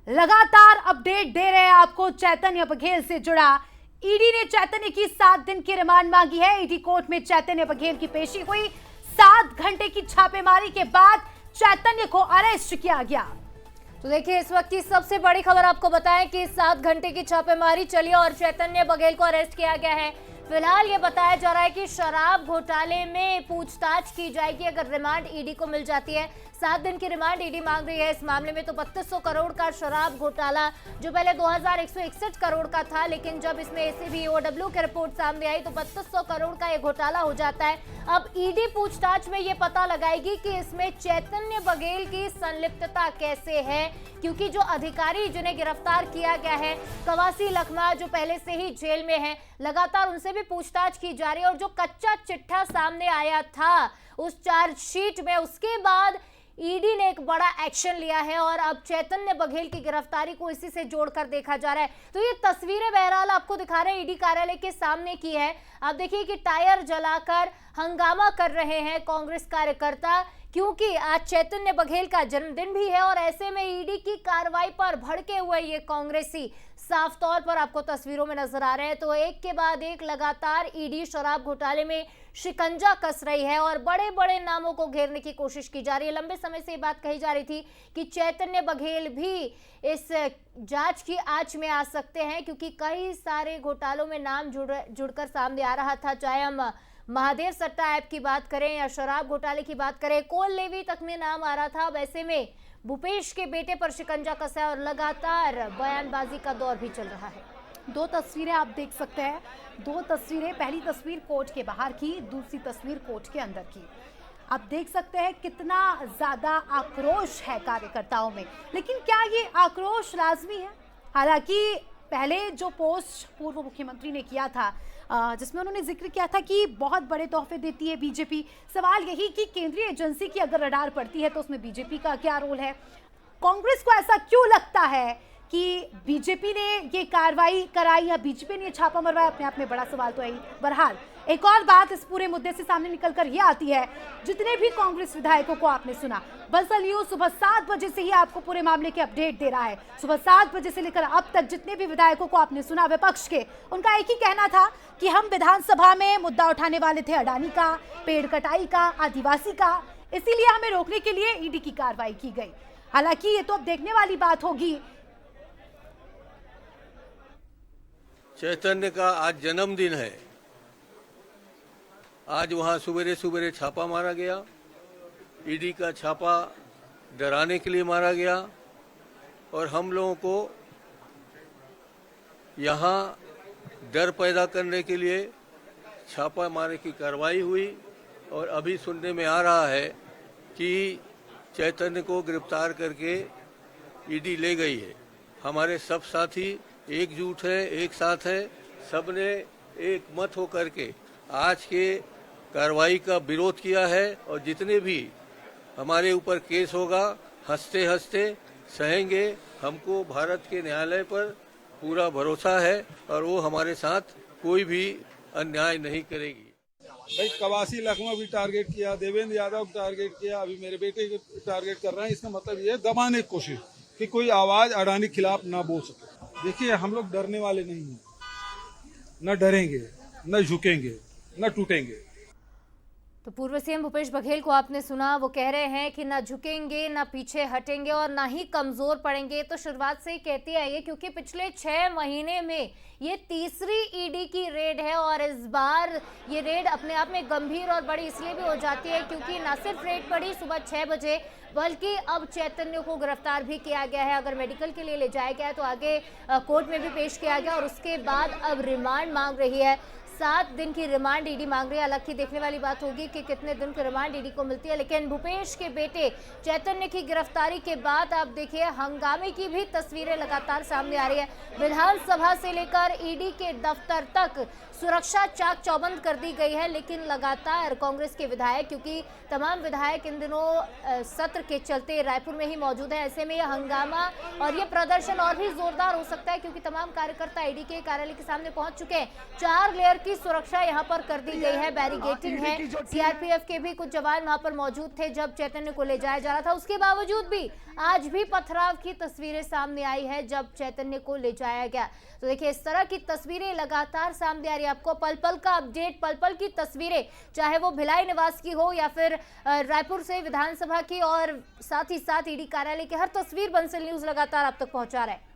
लगातार अपडेट दे रहे हैं आपको चैतन्य बघेल से जुड़ा। ईडी ने चैतन्य की 7 दिन की रिमांड मांगी है। ईडी कोर्ट में चैतन्य बघेल की पेशी हुई। 7 घंटे की छापेमारी के बाद चैतन्य को अरेस्ट किया गया। तो देखिए, इस वक्त की सबसे बड़ी खबर आपको बताएं कि 7 घंटे की छापेमारी चली और चैतन्य बघेल को अरेस्ट किया गया है। फिलहाल ये बताया जा रहा है कि शराब घोटाले में पूछताछ की जाएगी अगर रिमांड ईडी को मिल जाती है। 7 दिन की रिमांड ईडी मांग रही है इस मामले में। तो 3200 करोड़ का शराब घोटाला जो पहले 2161 करोड़ का था, लेकिन जब इसमें एसीबी ईओडब्ल्यू की रिपोर्ट सामने आई तो 3200 करोड़ का ये घोटाला हो जाता है। अब ईडी पूछताछ में ये पता लगाएगी कि इसमें चैतन्य बघेल की संलिप्तता कैसे है, क्योंकि जो अधिकारी जिन्हें गिरफ्तार किया गया है, कवासी लखमा, जो पहले से ही जेल में है, लगातार उनसे भी पूछताछ की जा रही है। और जो कच्चा चिट्ठा सामने आया था उस चार्जशीट में, उसके बाद ईडी ने एक बड़ा एक्शन लिया है और अब चैतन्य बघेल की गिरफ्तारी को इसी से जोड़कर देखा जा रहा है। तो ये तस्वीरें बहरहाल आपको दिखा रहे हैं ईडी कार्यालय के सामने की है। आप देखिए कि टायर जलाकर हंगामा कर रहे हैं कांग्रेस कार्यकर्ता, क्योंकि आज चैतन्य बघेल का जन्मदिन भी है और ऐसे में ईडी की कार्रवाई पर भड़के हुए ये कांग्रेसी साफ तौर पर आपको तस्वीरों में नजर आ रहे हैं। तो एक के बाद एक लगातार ईडी शराब घोटाले में शिकंजा कस रही है और बड़े बड़े नामों को घेरने की कोशिश की जा रही है। लंबे समय से ये बात कही जा रही थी कि चैतन्य बघेल भी इस जांच की आंच में आ सकते हैं, क्योंकि कई सारे घोटालों में नाम जुड़कर सामने आ रहा था। चाहे हम महादेव सट्टा ऐप की बात करें या शराब घोटाले की बात करें, कोल लेवी तक में नाम आ रहा था। अब ऐसे में भूपेश के बेटे पर शिकंजा कसा है और लगातार बयानबाजी का दौर भी चल रहा है। 2 तस्वीरें आप देख सकते हैं। 2 तस्वीरें, पहली तस्वीर कोर्ट के बाहर की, दूसरी तस्वीर कोर्ट के अंदर की। आप देख सकते हैं कितना ज्यादा आक्रोश है कार्यकर्ताओं में। लेकिन क्या ये आक्रोश लाजमी है? हालांकि पहले जो पोस्ट पूर्व मुख्यमंत्री ने किया था, जिसमें उन्होंने जिक्र किया था कि बहुत बड़े तोहफे देती है बीजेपी। सवाल यही कि केंद्रीय एजेंसी की अगर रडार पड़ती है तो उसमें बीजेपी का क्या रोल है? कांग्रेस को ऐसा क्यों लगता है कि बीजेपी ने ये कार्रवाई कराई या बीजेपी ने छापा मरवाया? अपने आप में बड़ा सवाल तो है ही। बहरहाल एक और बात इस पूरे मुद्दे से सामने निकलकर ये आती है, जितने भी कांग्रेस विधायकों को आपने सुना, बंसल न्यूज सुबह 7 बजे से ही आपको पूरे मामले की अपडेट दे रहा है। सुबह 7 बजे से लेकर अब तक जितने भी विधायकों को आपने सुना विपक्ष के, उनका एक ही कहना था कि हम विधानसभा में मुद्दा उठाने वाले थे अडानी का, पेड़ कटाई का, आदिवासी का, इसीलिए हमें रोकने के लिए ईडी की कार्रवाई की गई। हालांकि ये तो अब देखने वाली बात होगी। चैतन्य का आज जन्मदिन है। आज वहां सुबेरे सुबेरे छापा मारा गया। ईडी का छापा डराने के लिए मारा गया और हम लोगों को यहां डर पैदा करने के लिए छापा मारे की कार्रवाई हुई। और अभी सुनने में आ रहा है कि चैतन्य को गिरफ्तार करके ईडी ले गई है। हमारे सब साथी एकजुट है, एक साथ है, सबने एक मत होकर के आज के कार्रवाई का विरोध किया है। और जितने भी हमारे ऊपर केस होगा, हंसते हंसते सहेंगे। हमको भारत के न्यायालय पर पूरा भरोसा है और वो हमारे साथ कोई भी अन्याय नहीं करेगी। भाई, कवासी लखमा भी टारगेट किया, देवेंद्र यादव टारगेट किया, अभी मेरे बेटे को टारगेट कर रहे हैं। इसका मतलब ये दबाने की कोशिश कि कोई आवाज अडानी के खिलाफ ना बोल सके। देखिए, हम लोग डरने वाले नहीं हैं, न डरेंगे, न झुकेंगे, न टूटेंगे। तो पूर्व सीएम भूपेश बघेल को आपने सुना, वो कह रहे हैं कि ना झुकेंगे, ना पीछे हटेंगे और ना ही कमजोर पड़ेंगे। तो शुरुआत से ही कहती आई है, क्योंकि पिछले 6 महीने में ये तीसरी ईडी की रेड है और इस बार ये रेड अपने आप में गंभीर और बड़ी इसलिए भी हो जाती है क्योंकि न सिर्फ रेड पड़ी सुबह 6 बजे, बल्कि अब चैतन्य को गिरफ्तार भी किया गया है। अगर मेडिकल के लिए ले जाया गया है तो आगे कोर्ट में भी पेश किया गया और उसके बाद अब रिमांड मांग रही है। 7 दिन की रिमांड ईडी मांग रही है। हालांकि देखने वाली बात होगी कि कितने दिन की रिमांड ईडी को मिलती है। लेकिन भूपेश के बेटे चैतन्य की गिरफ्तारी के बाद आप देखिए हंगामे की भी तस्वीरें लगातार सामने आ रही है। विधानसभा से लेकर ईडी के दफ्तर तक सुरक्षा चाक चौबंद कर दी गई है। लेकिन लगातार कांग्रेस के विधायक, क्योंकि तमाम विधायक इन दिनों सत्र के चलते रायपुर में ही मौजूद है, ऐसे में यह हंगामा और ये प्रदर्शन और भी जोरदार हो सकता है, क्योंकि तमाम कार्यकर्ता ईडी के कार्यालय के सामने पहुंच चुके हैं। 4 लेयर की पूरी सुरक्षा यहाँ पर कर दी गई है, बैरिकेडिंग है। सीआरपीएफ के भी कुछ जवान वहां पर मौजूद थे जब चैतन्य को ले जाया जा रहा था। उसके बावजूद भी आज भी पथराव की तस्वीरें सामने आई है जब चैतन्य को ले जाया गया। तो देखिए, इस तरह की तस्वीरें लगातार सामने आ रही है। आपको पल पल का अपडेट, पल पल की तस्वीरें, चाहे वो भिलाई निवास की हो या फिर रायपुर से विधानसभा की, और साथ ही साथ ईडी कार्यालय की हर तस्वीर बंसल न्यूज लगातार आप तक पहुंचा रहा है।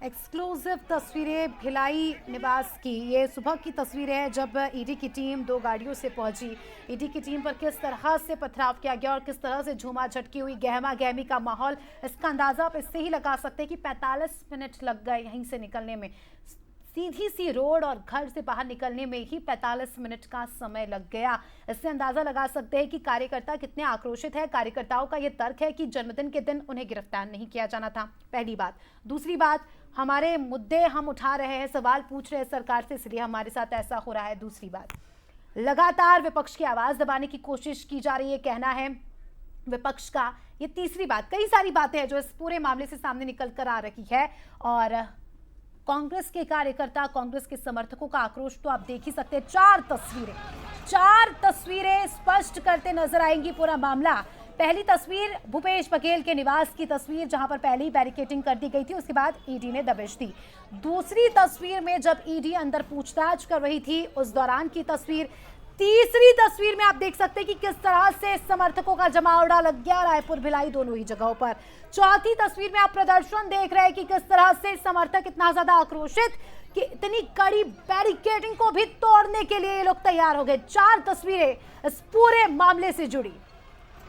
एक्सक्लूसिव तस्वीरें भिलाई निवास की, ये सुबह की तस्वीरें हैं जब ईडी की टीम 2 गाड़ियों से पहुंची। ईडी की टीम पर किस तरह से पथराव किया गया और किस तरह से झूमा झटकी हुई, गहमा गहमी का माहौल, इसका अंदाजा आप इससे ही लगा सकते हैं कि 45 मिनट लग गए यहीं से निकलने में। सीधी सी रोड और घर से बाहर निकलने में ही 45 मिनट का समय लग गया। इससे अंदाजा लगा सकते हैं कि कार्यकर्ता कितने आक्रोशित है। कार्यकर्ताओं का यह तर्क है कि जन्मदिन के दिन उन्हें गिरफ्तार नहीं किया जाना था, पहली बात। दूसरी बात, हमारे मुद्दे हम उठा रहे हैं, सवाल पूछ रहे हैं सरकार से, इसलिए हमारे साथ ऐसा हो रहा है। दूसरी बात, लगातार विपक्ष की आवाज दबाने की कोशिश की जा रही है, कहना है विपक्ष का। ये तीसरी बात, कई सारी बातें हैं जो इस पूरे मामले से सामने निकल कर आ रही है। और कांग्रेस के कार्यकर्ता, कांग्रेस के समर्थकों का आक्रोश तो आप देख ही सकते हैं। 4 तस्वीरें स्पष्ट करते नजर आएंगी पूरा मामला। पहली तस्वीर भूपेश बघेल के निवास की तस्वीर, जहां पर पहले ही बैरिकेडिंग कर दी गई थी, उसके बाद ईडी ने दबिश दी। दूसरी तस्वीर में जब ईडी अंदर पूछताछ कर रही थी उस दौरान की तस्वीर। तीसरी तस्वीर में आप देख सकते हैं कि किस तरह से समर्थकों का जमावड़ा लग गया रायपुर भिलाई दोनों ही जगहों पर। चौथी तस्वीर में आप प्रदर्शन देख रहे हैं कि किस तरह से समर्थक इतना ज्यादा आक्रोशित कि इतनी कड़ी बैरिकेडिंग को भी तोड़ने के लिए ये लोग तैयार हो गए। 4 तस्वीरें इस पूरे मामले से जुड़ी।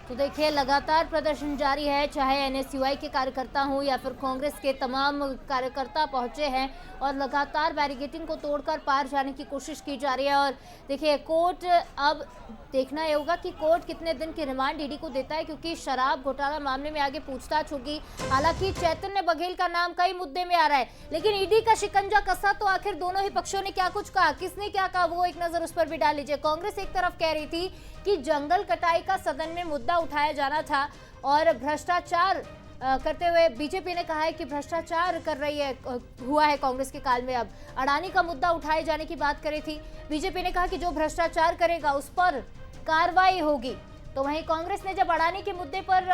तो देखिए, लगातार प्रदर्शन जारी है, चाहे एनएसयूआई के कार्यकर्ता हों या फिर कांग्रेस के तमाम कार्यकर्ता पहुंचे हैं और लगातार बैरिकेडिंग को तोड़कर पार जाने की कोशिश की जा रही है। और देखिए, कोर्ट अब देखना ये होगा कि कोर्ट कितने दिन की रिमांड ईडी को देता है, क्योंकि शराब घोटाला मामले में आगे पूछताछ होगी। हालांकि चैतन्य बघेल का नाम कई मुद्दे में आ रहा है, लेकिन ईडी का शिकंजा कसा तो आखिर दोनों ही पक्षों ने क्या कुछ कहा, किसने क्या कहा, वो एक नजर उस पर भी डाल लीजिए। कांग्रेस एक तरफ कह रही थी कि जंगल कटाई का सदन में मुद्दा उठाया जाना था और भ्रष्टाचार करते हुए बीजेपी ने कहा है कि भ्रष्टाचार कर रही है, हुआ है कांग्रेस के काल में। अब अडानी का मुद्दा उठाए जाने की बात करी थी, बीजेपी ने कहा कि जो भ्रष्टाचार करेगा उस पर कार्रवाई होगी। तो वहीं कांग्रेस ने जब अडानी के मुद्दे पर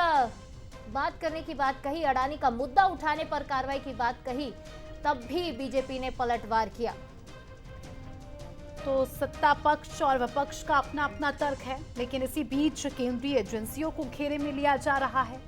बात करने की बात कही, अडानी का मुद्दा उठाने पर कार्रवाई की बात कही, तब भी बीजेपी ने पलटवार किया। तो सत्ता पक्ष और विपक्ष का अपना अपना तर्क है, लेकिन इसी बीच केंद्रीय एजेंसियों को घेरे में लिया जा रहा है।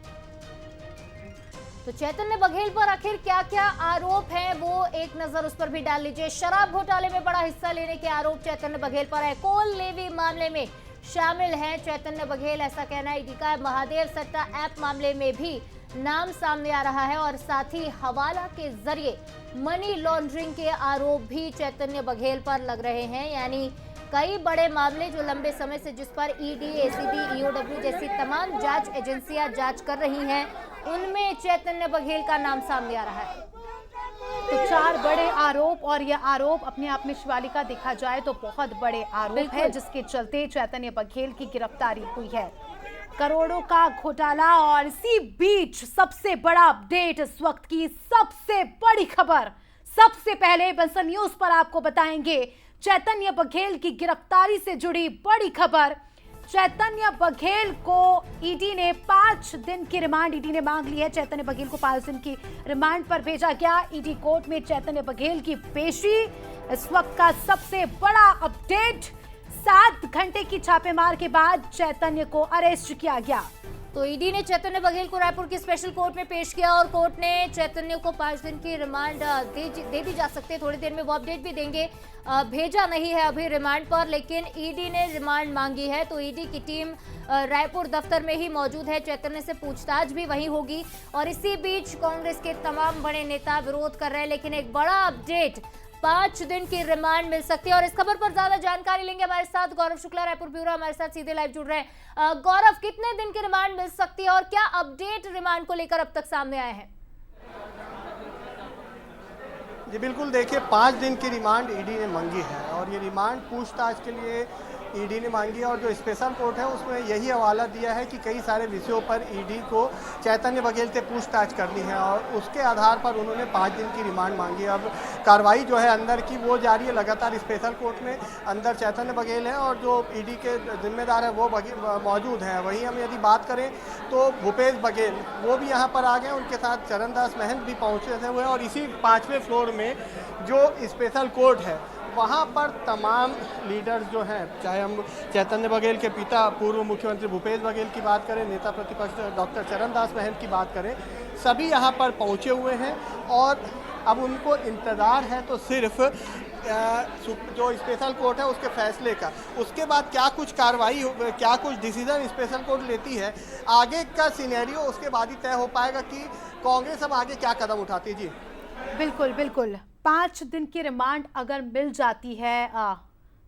तो चैतन्य बघेल पर आखिर क्या क्या आरोप हैं, वो एक नजर उस पर भी डाल लीजिए। शराब घोटाले में बड़ा हिस्सा लेने के आरोप चैतन्य बघेल पर है। कोल लेवी मामले में शामिल हैं चैतन्य बघेल, ऐसा कहना है ईडी का। महादेव सट्टा ऐप मामले में भी नाम सामने आ रहा है और साथ ही हवाला के जरिए मनी लॉन्ड्रिंग के आरोप भी चैतन्य बघेल पर लग रहे हैं। यानी कई बड़े मामले जो लंबे समय से जिस पर ईडी, एसीबी, ईओडब्ल्यू जैसी तमाम जांच एजेंसियां जांच कर रही हैं, उनमें चैतन्य बघेल का नाम सामने आ रहा है। तो 4 बड़े आरोप, और यह आरोप अपने आप में शिवालिका देखा जाए तो बहुत बड़े आरोप है, जिसके चलते चैतन्य बघेल की गिरफ्तारी हुई है। करोड़ों का घोटाला, और इसी बीच सबसे बड़ा अपडेट, इस वक्त की सबसे बड़ी खबर, सबसे पहले बंसल न्यूज पर आपको बताएंगे। चैतन्य बघेल की गिरफ्तारी से जुड़ी बड़ी खबर। चैतन्य बघेल को ईडी ने 5 दिन की रिमांड ईडी ने मांग ली है। चैतन्य बघेल को 5 दिन की रिमांड पर भेजा गया। ईडी कोर्ट में चैतन्य बघेल की पेशी। इस वक्त का सबसे बड़ा अपडेट, 7 घंटे की छापेमार के बाद चैतन्य को अरेस्ट किया गया। तो ईडी ने चैतन्य बघेल को रायपुर की स्पेशल कोर्ट में पेश किया और कोर्ट ने चैतन्य को 5 दिन की रिमांड दे दी जा सकती है। थोड़ी देर में वो अपडेट भी देंगे। भेजा नहीं है अभी रिमांड पर, लेकिन ईडी ने रिमांड मांगी है। तो ईडी की टीम रायपुर दफ्तर में ही मौजूद है। चैतन्य से पूछताछ भी वहीं होगी। और इसी बीच कांग्रेस के तमाम बड़े नेता विरोध कर रहे हैं, लेकिन एक बड़ा अपडेट, 5 दिन की रिमांड मिल सकती है। और इस खबर पर ज्यादा जानकारी लेंगे, हमारे साथ गौरव शुक्ला रायपुर ब्यूरो हमारे साथ सीधे लाइव जुड़ रहे हैं। गौरव, कितने दिन की रिमांड मिल सकती है और क्या अपडेट रिमांड को लेकर अब तक सामने आए हैं? जी बिल्कुल, देखिए 5 दिन की रिमांड ईडी ने मांगी है और ये रिमांड पूछताछ के लिए ईडी ने मांगी है और जो स्पेशल कोर्ट है उसमें यही हवाला दिया है कि कई सारे विषयों पर ईडी को चैतन्य बघेल से पूछताछ करनी है और उसके आधार पर उन्होंने 5 दिन की रिमांड मांगी। अब कार्रवाई जो है अंदर की वो जारी है, लगातार स्पेशल कोर्ट में अंदर चैतन्य बघेल है और जो ईडी के जिम्मेदार है वो मौजूद हैं। वहीं हम यदि बात करें तो भूपेश बघेल वो भी यहाँ पर आ गए, उनके साथ चरणदास महंत भी पहुँचे हुए और इसी 5वें फ्लोर में जो स्पेशल कोर्ट है वहाँ पर तमाम लीडर्स जो हैं, चाहे हम चैतन्य बघेल के पिता पूर्व मुख्यमंत्री भूपेश बघेल की बात करें, नेता प्रतिपक्ष डॉक्टर चरणदास महंत की बात करें, सभी यहाँ पर पहुँचे हुए हैं और अब उनको इंतज़ार है तो सिर्फ जो स्पेशल कोर्ट है उसके फैसले का। उसके बाद क्या कुछ कार्रवाई, क्या कुछ डिसीजन स्पेशल कोर्ट लेती है, आगे का सिनेरियो उसके बाद ही तय हो पाएगा कि कांग्रेस अब आगे क्या कदम उठाती है। जी बिल्कुल बिल्कुल, 5 दिन की रिमांड अगर मिल जाती है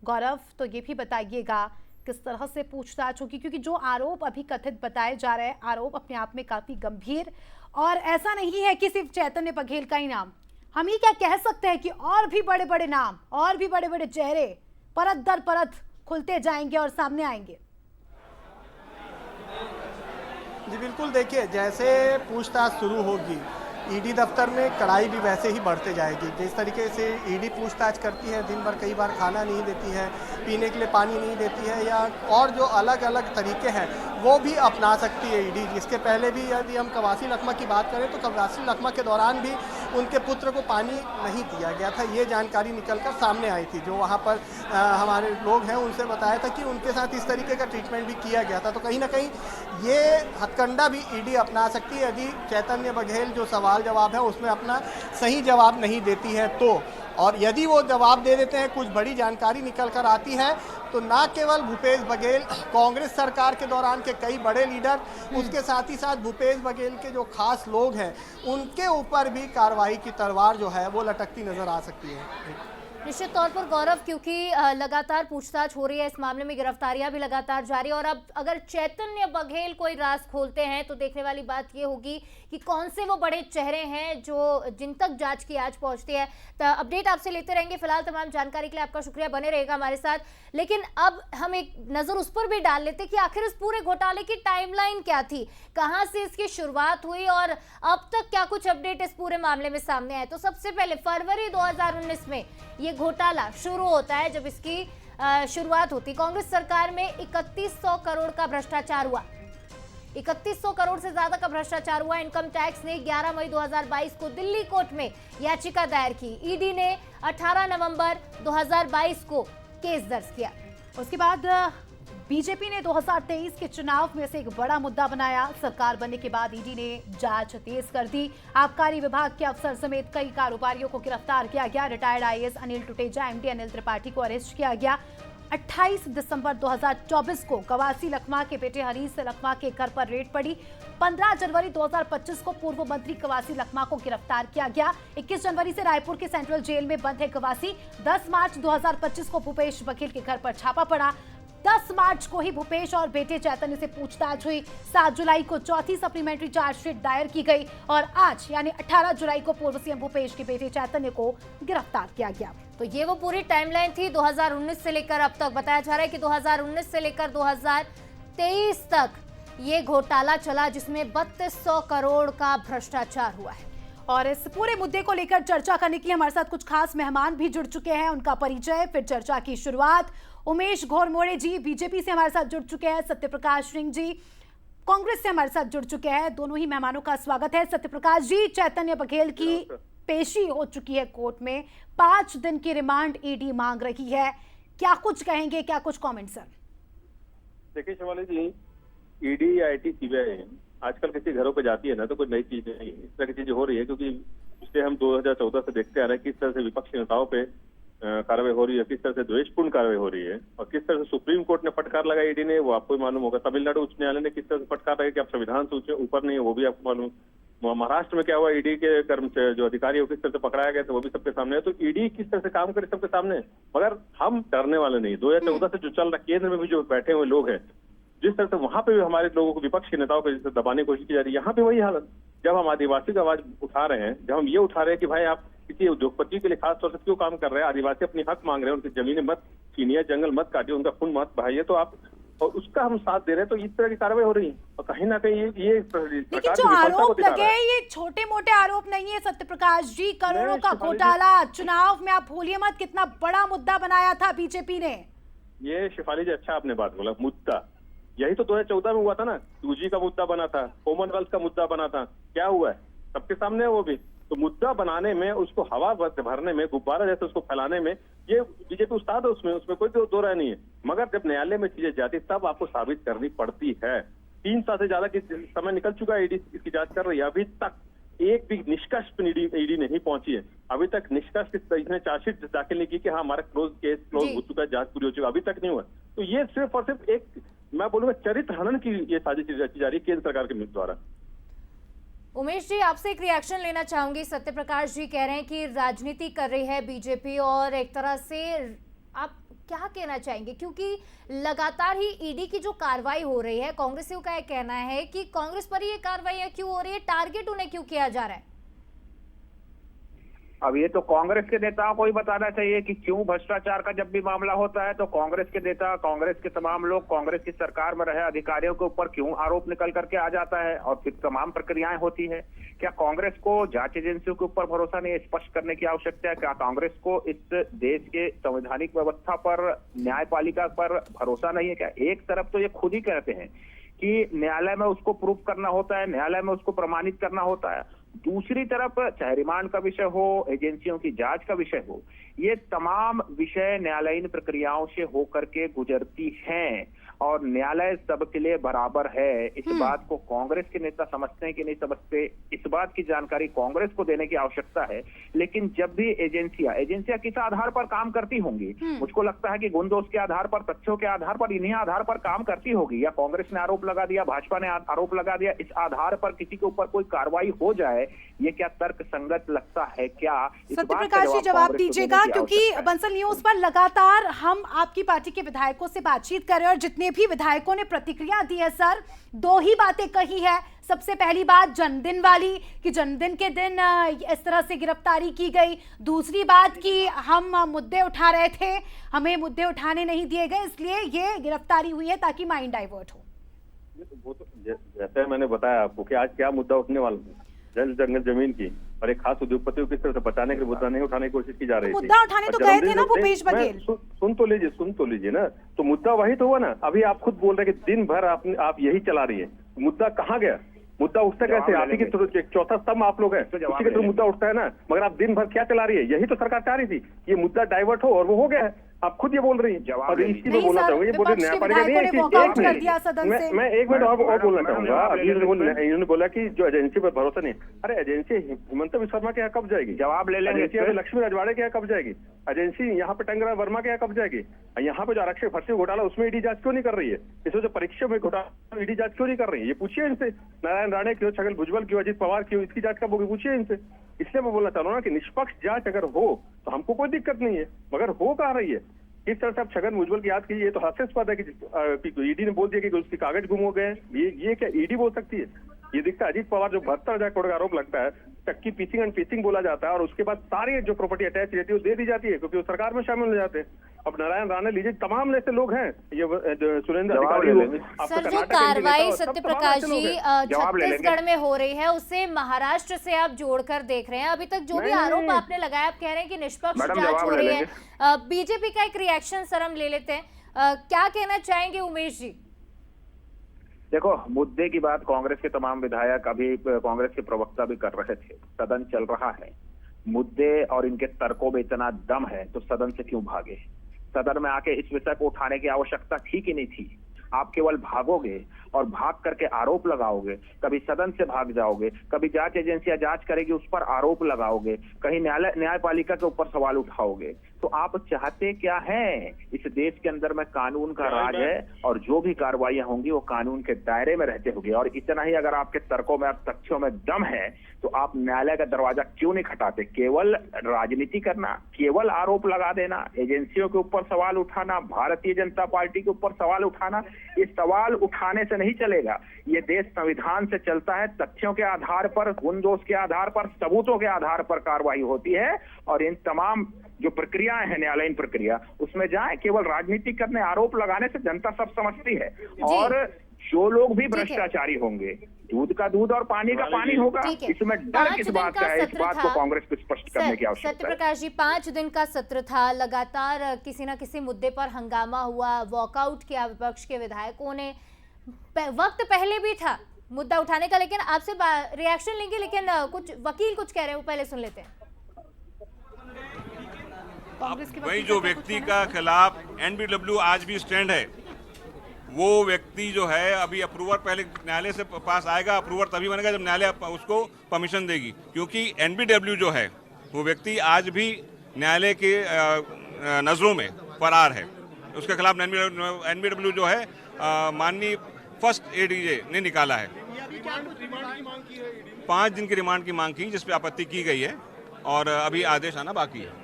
गौरव, तो ये भी बताइएगा किस तरह से पूछताछ होगी, क्योंकि जो आरोप अभी कथित बताए जा रहे हैं, आरोप अपने आप में काफी गंभीर, और ऐसा नहीं है कि सिर्फ चैतन्य बघेल का ही नाम, हम ये क्या कह सकते हैं कि और भी बड़े बड़े नाम, और भी बड़े बड़े चेहरे परत दर परत खुलते जाएंगे और सामने आएंगे। जी बिल्कुल, देखिए जैसे पूछताछ शुरू होगी ईडी दफ्तर में कड़ाई भी वैसे ही बढ़ते जाएगी। जिस तरीके से ईडी पूछताछ करती है, दिन भर कई बार खाना नहीं देती है, पीने के लिए पानी नहीं देती है, या और जो अलग अलग तरीके हैं वो भी अपना सकती है ईडी। इसके पहले भी यदि हम कवासी लखमा की बात करें तो कवासी लखमा के दौरान भी उनके पुत्र को पानी नहीं दिया गया था, ये जानकारी निकलकर सामने आई थी। जो वहाँ पर हमारे लोग हैं उनसे बताया था कि उनके साथ इस तरीके का ट्रीटमेंट भी किया गया था। तो कहीं ना कहीं ये हथकंडा भी ईडी अपना सकती है यदि चैतन्य बघेल जो सवाल जवाब है उसमें अपना सही जवाब नहीं देती है तो। और यदि वो जवाब दे देते हैं, कुछ बड़ी जानकारी निकल कर आती है, तो ना केवल भूपेश बघेल, कांग्रेस सरकार के दौरान के कई बड़े लीडर, उसके साथ ही साथ भूपेश बघेल के जो खास लोग हैं उनके ऊपर भी कार्रवाई की तलवार जो है वो लटकती नजर आ सकती है। निश्चित तौर पर गौरव, क्योंकि लगातार पूछताछ हो रही है, इस मामले में गिरफ्तारियां भी लगातार जारी, और अब अगर चैतन्य बघेल कोई राज खोलते हैं तो देखने वाली बात ये होगी कि कौन से वो बड़े चेहरे हैं जो जिन तक जांच की आज पहुंचती है। तो अपडेट आपसे लेते रहेंगे। फिलहाल तमाम जानकारी के लिए आपका शुक्रिया, बने रहेगा हमारे साथ। लेकिन अब हम एक नजर उस पर भी डाल लेते कि आखिर इस पूरे घोटाले की टाइमलाइन क्या थी, कहां से इसकी शुरुआत हुई और अब तक क्या कुछ अपडेट इस पूरे मामले में सामने आए। तो सबसे पहले फरवरी 2019 में ये घोटाला शुरू होता है। जब इसकी शुरुआत होती, कांग्रेस सरकार में 3100 करोड़ का भ्रष्टाचार हुआ, 3100 करोड़ से ज्यादा का भ्रष्टाचार हुआ। इनकम टैक्स ने 11 मई 2022 को दिल्ली कोर्ट में याचिका दायर की। ईडी ने 18 नवंबर 2022 को केस दर्ज किया। उसके बाद बीजेपी ने 2023 के चुनाव में से एक बड़ा मुद्दा बनाया। सरकार बनने के बाद ईडी ने जांच तेज कर दी। आबकारी विभाग के अफसर समेत कई कारोबारियों को गिरफ्तार किया गया। Retired IAS Anil Tuteja, MD Anil Tripathi को अरेस्ट किया गया। 28 दिसंबर 2024 को कवासी लखमा के बेटे हरीश लखमा के घर पर रेड पड़ी। 15 जनवरी 2025 को पूर्व मंत्री कवासी लखमा को गिरफ्तार किया गया। 21 जनवरी से रायपुर के सेंट्रल जेल में बंद है कवासी। 10 मार्च 2025 को भूपेश बघेल के घर पर छापा पड़ा। 10 मार्च को ही भूपेश और बेटे चैतन्य से पूछताछ हुई। 7 जुलाई को चौथी सप्लीमेंट्री चार्जशीट दायर की गई और आज यानी 18 जुलाई को पूर्व सीएम भूपेश के बेटे चैतन्य को गिरफ्तार किया गया। तो ये वो पूरी टाइमलाइन थी 2019 से लेकर अब तक। बताया जा रहा है कि 2019 से लेकर 2023 तक ये घोटाला चला, जिसमें 3200 करोड़ का भ्रष्टाचार हुआ है। और इस पूरे मुद्दे को लेकर चर्चा करने के लिए हमारे साथ कुछ खास मेहमान भी जुड़ चुके हैं। उनका परिचय, फिर चर्चा की शुरुआत। उमेश घोरमोड़े जी बीजेपी से हमारे साथ जुड़ चुके हैं। सत्यप्रकाश सिंह जी कांग्रेस से हमारे साथ जुड़ चुके हैं। दोनों ही मेहमानों का स्वागत है। सत्यप्रकाश जी, चैतन्य बघेल की पेशी हो चुकी है कोर्ट में, 5 दिन की रिमांड ईडी मांग रही है, क्या कुछ कहेंगे, क्या कुछ कमेंट सर? देखिए शिवाली जी, ईडी, आईटी, सीबीआई आजकल किसी घरों पे जाती है ना तो कोई नई चीज नहीं, इस तरह की चीजें हो रही है, क्योंकि पिछले हम 2014 से देखते आ रहे हैं किस तरह से विपक्षी नेताओं पे कार्रवाई हो रही है, किस तरह से द्वेषपूर्ण कार्रवाई हो रही है, और किस तरह से सुप्रीम कोर्ट ने फटकार लगाई ईडी ने, वो आपको मालूम होगा। तमिलनाडु उच्च न्यायालय ने किस तरह से फटकार लगाई कि आप संविधान से ऊपर नहीं है, वो भी आपको मालूम। महाराष्ट्र में क्या हुआ, ईडी के कर्मचारी जो अधिकारी है किस तरह से पकड़ाया गया था, वो भी सबके सामने है। तो ईडी किस तरह से काम करे सबके सामने, मगर हम डरने वाले नहीं। 2014 से जो चल रहा, केंद्र में भी जो बैठे हुए लोग हैं, जिस तरह से वहां पे भी हमारे लोगों को, विपक्षी नेताओं को जिस दबाने की कोशिश की जा रही है, यहाँ पे वही हालत। जब हम आदिवासी की आवाज उठा रहे हैं, जब हम ये उठा रहे हैं कि भाई आप किसी उद्योगपति के लिए खास तौर से क्यों काम कर रहे हैं, आदिवासी अपनी हक मांग रहे हैं, उनकी जमीनें मत चीनिया जंगल मत काटिए, उनका खून मत बहाइए, तो आप और उसका हम साथ दे रहे हैं, तो इस तरह की कार्रवाई हो रही है। और कहीं ना कहीं ये लेकिन जो आरोप लगे हैं ये छोटे मोटे आरोप नहीं है सत्य प्रकाश जी, करोड़ों का घोटाला, चुनाव में आप भूलिए मत कितना बड़ा मुद्दा बनाया था बीजेपी ने। ये शिफाली जी अच्छा आपने बात बोला, मुद्दा यही तो 2014 में हुआ था ना, 2G का मुद्दा बना था, कॉमनवेल्थ का मुद्दा बना था, क्या हुआ है सबके सामने है वो भी। तो मुद्दा बनाने में, उसको हवा भरने में, गुब्बारा जैसे उसको फैलाने में ये बीजेपी उस्ताद है, उसमें कोई दो राय नहीं है। मगर जब न्यायालय में चीजें जाती तब आपको साबित करनी पड़ती है। 3 साल से ज्यादा की समय निकल चुका है, ईडी इसकी जांच कर रही है, अभी तक एक भी निष्कर्ष पर ईडी नहीं पहुंची है। अभी तक निष्कर्ष इसने चार्जशीट दाखिल नहीं की कि हाँ हमारा केस क्लोज हो चुका है, जांच पूरी हो चुकी है, अभी तक नहीं हुआ। तो ये सिर्फ और सिर्फ एक, मैं बोलूंगा, चरित्र हनन की ये साजिश रची जा रही है केंद्र सरकार के द्वारा। उमेश जी, आपसे एक रिएक्शन लेना चाहूंगी। सत्य प्रकाश जी कह रहे हैं कि राजनीति कर रही है बीजेपी, और एक तरह से आप क्या कहना चाहेंगे, क्योंकि लगातार ही ईडी की जो कार्रवाई हो रही है, कांग्रेसियों का यह कहना है कि कांग्रेस पर ये कार्रवाई क्यों हो रही है, टारगेट उन्हें क्यों किया जा रहा है? अब ये तो कांग्रेस के नेताओं को ही बताना चाहिए कि क्यों भ्रष्टाचार का जब भी मामला होता है तो कांग्रेस के नेता, कांग्रेस के तमाम लोग, कांग्रेस की सरकार में रहे अधिकारियों के ऊपर क्यों आरोप निकल करके आ जाता है और फिर तमाम प्रक्रियाएं होती है। क्या कांग्रेस को जांच एजेंसियों के ऊपर भरोसा नहीं है? स्पष्ट करने की आवश्यकता है। क्या कांग्रेस को इस देश के संवैधानिक व्यवस्था पर, न्यायपालिका पर भरोसा नहीं है? क्या एक तरफ तो ये खुद ही कहते हैं कि न्यायालय में उसको प्रूफ करना होता है, न्यायालय में उसको प्रमाणित करना होता है, दूसरी तरफ चाहे रिमांड का विषय हो, एजेंसियों की जांच का विषय हो, ये तमाम विषय न्यायालयीन प्रक्रियाओं से होकर के गुजरती हैं और न्यायालय सबके लिए बराबर है। इस बात को कांग्रेस के नेता समझते हैं कि नहीं समझते, इस बात की जानकारी कांग्रेस को देने की आवश्यकता है। लेकिन जब भी एजेंसियां किस आधार पर काम करती होंगी, मुझको लगता है कि गुंडोज के आधार पर, तथ्यों के आधार पर, इन्हीं आधार पर काम करती होगी। या कांग्रेस ने आरोप लगा दिया, भाजपा ने आरोप लगा दिया, इस आधार पर किसी के ऊपर कोई कार्रवाई हो जाए, ये क्या तर्क संगत लगता है? क्या सत्य प्रकाश जी जवाब दीजिएगा, क्योंकि बंसल न्यूज पर लगातार हम आपकी पार्टी के विधायकों से बातचीत कर रहे हैं और जितने भी विधायकों ने प्रतिक्रिया दी है सर, 2 ही बातें कही है। सबसे पहली बात जन्मदिन वाली, कि जन्मदिन के दिन इस तरह से गिरफ्तारी की गई। दूसरी बात कि हम मुद्दे उठा रहे थे, हमें मुद्दे उठाने नहीं दिए गए, इसलिए ये गिरफ्तारी हुई है ताकि माइंड डाइवर्ट हो। वो तो जैसे मैंने बताया आपको कि आज क्या मुद्दा उठने वाला है, जल जंगल जमीन की, और एक खास उद्योगपति को किस तरह से बचाने के मुद्दा नहीं उठाने की कोशिश की जा रही थी। मुद्दा उठाने तो गए थे ना भूपेश बघेल। सुन तो लीजिए ना, तो मुद्दा वही तो हुआ ना। अभी आप खुद बोल रहे हैं कि दिन भर आप यही चला रही है, मुद्दा कहाँ गया? मुद्दा उठता कैसे? आप ही के चौथा स्तंभ आप लोग हैं, उसी के थ्रू मुद्दा उठता है ना। मगर आप दिन भर क्या चला रही है? यही तो सरकार चाह रही थी, ये मुद्दा डाइवर्ट हो, और वो हो गया है। आप खुद ये बोल रही हैं। और इसी में बोलना चाहूंगा, ये बोल रहे न्यायपालिका नहीं है, मैं एक मिनट और बोलना चाहूंगा। अभी इन्होंने बोला कि जो एजेंसी पर भरोसा नहीं, अरे एजेंसी हिमंत विश्व शर्मा के यहाँ कब जाएगी? जवाब ले लेंगे। एजेंसी लक्ष्मी रजवाड़े के यहाँ कब जाएगी? एजेंसी यहाँ पे टंगरा वर्मा के यहाँ कब जाएगी? यहाँ पे जो आरक्षक भर्ती घोटाला, उसमें ईडी जांच क्यों नहीं कर रही है? इसमें जो परीक्षा में घोटाला, ईडी जांच क्यों नहीं कर रही है? ये पूछिए इनसे। नारायण राणे क्यों, छगन भुजबल क्यों, अजित पवार क्यों, इसकी जांच कब होगी? पूछिए इनसे। इसलिए मैं बोलना चाह रहा हूँ ना कि निष्पक्ष जांच अगर हो तो हमको कोई दिक्कत नहीं है, मगर हो कहाँ रही है? इस तरह से आप छगन भुजबल की याद कीजिए, ये तो हास्यास्पद है कि ईडी ने बोल दिया कि उसके कागज गुम हो गए। ये क्या ईडी बोल सकती है? ये दिखता है अजीत पवार जो 72,000 करोड़ का आरोप लगता है, चक्की पीसिंग एंड पीसिंग बोला जाता है, और उसके बाद सारी जो प्रॉपर्टी अटैच रहती है वो दे दी जाती है, क्योंकि वो सरकार में शामिल हो जाते हैं। अब नारायण राणे लीजिए, तमाम ऐसे लोग हैं, ये सुरेंद्र अधिकारी। सर जो कार्रवाई सत्य प्रकाश जी छत्तीसगढ़ में हो रही है, उससे महाराष्ट्र से आप जोड़कर देख रहे हैं। अभी तक जो भी आरोप आपने लगाया, आप कह रहे हैं कि निष्पक्ष जांच हो रही है। बीजेपी का एक रिएक्शन सर हम ले लेते हैं, क्या कहना चाहेंगे उमेश जी? देखो, मुद्दे की बात कांग्रेस के तमाम विधायक, अभी कांग्रेस के प्रवक्ता भी कर रहे थे। सदन चल रहा है, मुद्दे और इनके तर्कों में इतना दम है तो सदन से क्यों भागे? सदन में आके इस विषय को उठाने की आवश्यकता थी कि नहीं थी? आप केवल भागोगे और भाग करके आरोप लगाओगे, कभी सदन से भाग जाओगे, कभी जांच एजेंसियां जांच करेगी उस पर आरोप लगाओगे, कहीं न्यायपालिका के ऊपर सवाल उठाओगे। तो आप चाहते क्या हैं? इस देश के अंदर में कानून का राज है और जो भी कार्रवाइयां होंगी वो कानून के दायरे में रहते होंगे। और इतना ही अगर आपके तर्कों में, तथ्यों में दम है तो आप न्यायालय का दरवाजा क्यों नहीं खटाते? केवल राजनीति करना, केवल आरोप लगा देना, एजेंसियों के ऊपर सवाल उठाना, भारतीय जनता पार्टी के ऊपर सवाल उठाना, इस सवाल उठाने से नहीं चलेगा। ये देश संविधान से चलता है, तथ्यों के आधार पर, गुण दोष के आधार पर, सबूतों के आधार पर कार्रवाई होती है और इन तमाम जो प्रक्रियाएं हैं न्यायालयीन प्रक्रिया उसमें जाए, केवल राजनीति करने, आरोप लगाने से जनता सब समझती है। और जो लोग भी भ्रष्टाचारी होंगे, दूध का दूध और पानी का पानी होगा, इसमें डर किस बात का है, इस बात को कांग्रेस को स्पष्ट करने की आवश्यकता है। सत्यप्रकाश जी, 5 दिन का सत्र था, लगातार किसी न किसी मुद्दे पर हंगामा हुआ, वॉकआउट किया विपक्ष के विधायकों ने, वक्त पहले भी था मुद्दा उठाने का, लेकिन आपसे रिएक्शन लेंगे, लेकिन कुछ वकील कुछ कह रहे हैं, वो पहले सुन लेते हैं। वही जो व्यक्ति का खिलाफ एनबीडब्ल्यू आज भी स्टैंड है, वो व्यक्ति जो है अभी अप्रूवर पहले न्यायालय से पास आएगा, अप्रूवर तभी बनेगा जब न्यायालय उसको परमिशन देगी, क्योंकि एनबीडब्ल्यू जो है वो व्यक्ति आज भी न्यायालय के नजरों में फरार है। उसके खिलाफ एनबीडब्ल्यू जो है माननीय फर्स्ट एडीजे ने निकाला है। 5 दिन की रिमांड की मांग की, जिसपे आपत्ति की गई है और अभी आदेश आना बाकी है।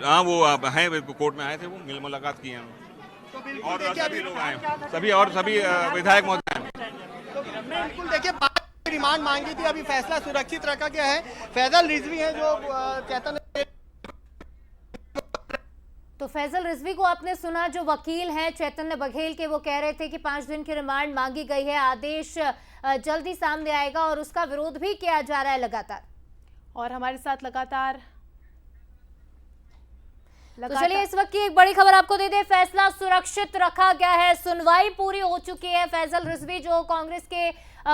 हाँ, वो हैं, कोर्ट में आए थे, वो मुलाकात की है और सभी लोग आए, सभी विधायक महोदय हैं। तो बिल्कुल देखिए, रिमांड मांगी थी, अभी फैसला सुरक्षित रखा गया है। फैजल रिजवी है जो चैतन्य, तो फैजल रिजवी को आपने सुना, जो वकील हैं चैतन्य बघेल के, वो कह रहे थे कि 5 दिन की रिमांड मांगी गई है, आदेश जल्दी सामने आएगा और उसका विरोध भी किया जा रहा है लगातार। और हमारे साथ लगातार तो चलिए इस वक्त की एक बड़ी खबर आपको दे दे, फैसला सुरक्षित रखा गया है, सुनवाई पूरी हो चुकी है। फैजल रिजवी जो कांग्रेस के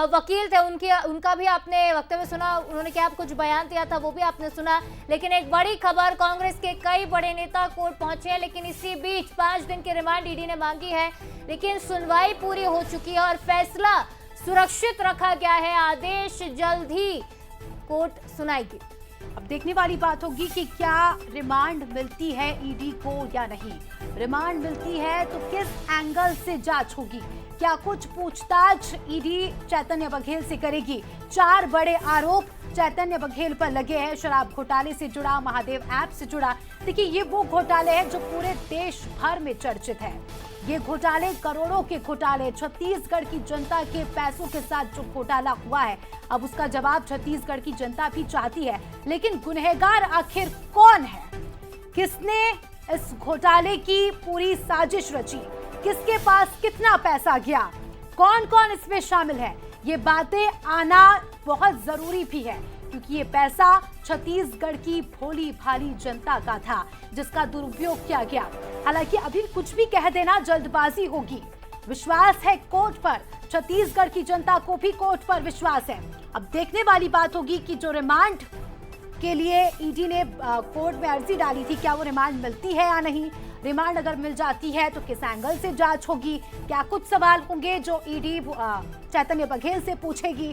वकील थे, उनका भी आपने वक्तव्य सुना, उन्होंने क्या कुछ बयान दिया था वो भी आपने सुना। लेकिन एक बड़ी खबर, कांग्रेस के कई बड़े नेता कोर्ट पहुंचे हैं, लेकिन इसी बीच 5 दिन की रिमांड ईडी ने मांगी है, लेकिन सुनवाई पूरी हो चुकी है और फैसला सुरक्षित रखा गया है। आदेश जल्द ही कोर्ट सुनाएगी। अब देखने वाली बात होगी कि क्या रिमांड मिलती है ईडी को या नहीं। रिमांड मिलती है तो किस एंगल से जांच होगी, क्या कुछ पूछताछ ईडी चैतन्य बघेल से करेगी। 4 बड़े आरोप चैतन्य बघेल पर लगे हैं, शराब घोटाले से जुड़ा, महादेव ऐप से जुड़ा। देखिए, ये वो घोटाले हैं जो पूरे देश भर में चर्चित है। ये घोटाले करोड़ों के घोटाले, छत्तीसगढ़ की जनता के पैसों के साथ जो घोटाला हुआ है, अब उसका जवाब छत्तीसगढ़ की जनता भी चाहती है। लेकिन गुनहगार आखिर कौन है, किसने इस घोटाले की पूरी साजिश रची, किसके पास कितना पैसा गया, कौन कौन इसमें शामिल है, ये बातें आना बहुत जरूरी भी है, क्योंकि ये पैसा छत्तीसगढ़ की भोली भाली जनता का था जिसका दुरुपयोग किया गया। हालांकि अभी कुछ भी कह देना जल्दबाजी होगी। विश्वास है कोर्ट पर, छत्तीसगढ़ की जनता को भी कोर्ट पर विश्वास है। अब देखने वाली बात होगी कि जो रिमांड के लिए ईडी ने कोर्ट में अर्जी डाली थी, क्या वो रिमांड मिलती है या नहीं। रिमांड अगर मिल जाती है तो किस एंगल से जांच होगी, क्या कुछ सवाल होंगे जो ईडी चैतन्य बघेल से पूछेगी,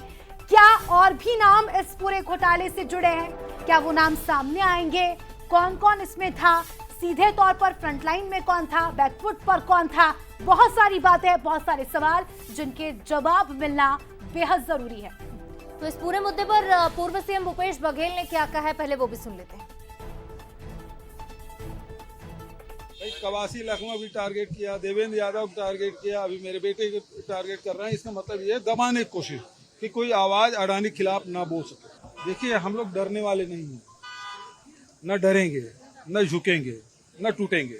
क्या और भी नाम इस पूरे घोटाले से जुड़े हैं, क्या वो नाम सामने आएंगे, कौन कौन इसमें था, सीधे तौर पर फ्रंटलाइन में कौन था, बैकफुट पर कौन था। बहुत सारी बातें, बहुत सारे सवाल जिनके जवाब मिलना बेहद जरूरी है। तो इस पूरे मुद्दे पर पूर्व सीएम भूपेश बघेल ने क्या कहा है, पहले वो भी सुन लेते हैं। कवासी लखनऊ भी टारगेट किया, देवेंद्र यादव को टारगेट किया, अभी मेरे बेटे को टारगेट कर रहे हैं। इसका मतलब ये दबाने की कोशिश कि कोई आवाज अडानी खिलाफ ना बोल सके। देखिए, हम लोग डरने वाले नहीं हैं, न डरेंगे, न झुकेंगे, न टूटेंगे।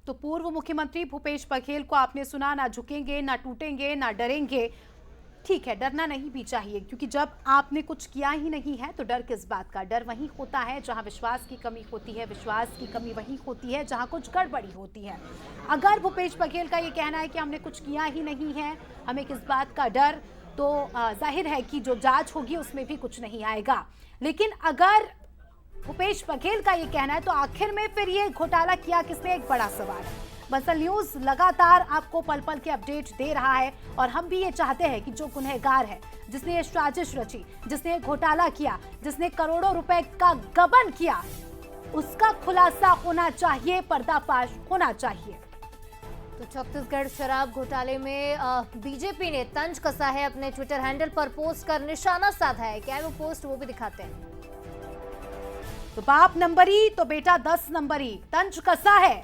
तो पूर्व मुख्यमंत्री भूपेश बघेल को आपने सुना, ना झुकेंगे, ना टूटेंगे, ना डरेंगे। ठीक है, डरना नहीं भी चाहिए, क्योंकि जब आपने कुछ किया ही नहीं है तो डर किस बात का। डर वहीं होता है जहां विश्वास की कमी होती है, विश्वास की कमी वहीं होती है जहां कुछ गड़बड़ी होती है। अगर भूपेश बघेल का ये कहना है कि हमने कुछ किया ही नहीं है, हमें किस बात का डर, तो जाहिर है कि जो जांच होगी उसमें भी कुछ नहीं आएगा। लेकिन अगर भूपेश बघेल का ये कहना है तो आखिर में फिर ये घोटाला किया किसने, एक बड़ा सवाल है। बंसल न्यूज लगातार आपको पल पल के अपडेट दे रहा है और हम भी ये चाहते हैं कि जो गुनहगार है, जिसने ये साजिश रची, जिसने ये घोटाला किया, जिसने करोड़ों रुपए का गबन किया, उसका खुलासा होना चाहिए, पर्दाफाश होना चाहिए। तो छत्तीसगढ़ शराब घोटाले में बीजेपी ने तंज कसा है, अपने ट्विटर हैंडल पर पोस्ट कर निशाना साधा है। क्या है वो पोस्ट, वो भी दिखाते हैं। तो बाप नंबरी तो बेटा 10 नंबरी, तंज कसा है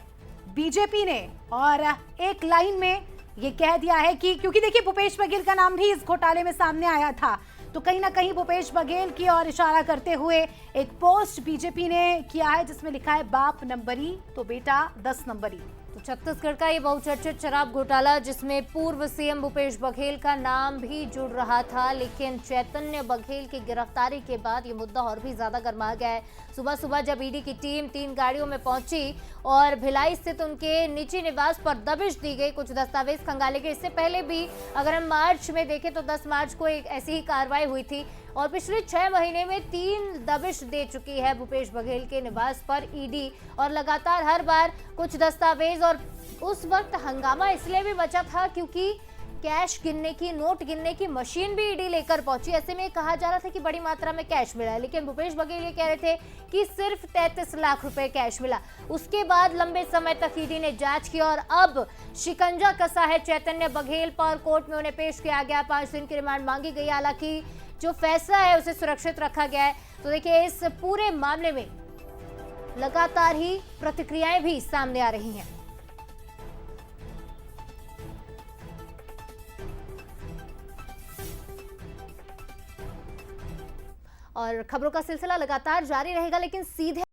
बीजेपी ने और एक लाइन में ये कह दिया है कि क्योंकि देखिए भूपेश बघेल का नाम भी इस घोटाले में सामने आया था, तो कहीं ना कहीं भूपेश बघेल की ओर इशारा करते हुए एक पोस्ट बीजेपी ने किया है जिसमें लिखा है बाप नंबरी तो बेटा 10 नंबरी। तो छत्तीसगढ़ का ये बहुचर्चित शराब घोटाला जिसमें पूर्व सीएम भूपेश बघेल का नाम भी जुड़ रहा था, लेकिन चैतन्य बघेल की गिरफ्तारी के बाद ये मुद्दा और भी ज्यादा गर्मा गया है। सुबह सुबह जब ईडी की टीम 3 गाड़ियों में पहुंची और भिलाई स्थित उनके निजी निवास पर दबिश दी गई, कुछ दस्तावेज खंगाले गए। इससे पहले भी अगर हम मार्च में देखें तो 10 मार्च को एक ऐसी ही कार्रवाई हुई थी और पिछले 6 महीने में 3 दबिश दे चुकी है भूपेश बघेल के निवास पर ईडी, और लगातार हर बार कुछ दस्तावेज। और उस वक्त हंगामा इसलिए भी मचा था क्योंकि कैश गिनने की, नोट गिनने की मशीन भी ईडी लेकर पहुंची। ऐसे में कहा जा रहा था कि बड़ी मात्रा में कैश मिला है, लेकिन भूपेश बघेल ये कह रहे थे कि सिर्फ 33 लाख रुपए कैश मिला। उसके बाद लंबे समय तक ईडी ने जांच की और अब शिकंजा कसा है चैतन्य बघेल पर। कोर्ट में उन्हें पेश किया गया, 5 दिन की रिमांड मांगी गई। हालांकि जो फैसला है उसे सुरक्षित रखा गया है। तो देखिए इस पूरे मामले में लगातार ही प्रतिक्रियाएं भी सामने आ रही हैं। और खबरों का सिलसिला लगातार जारी रहेगा, लेकिन सीधे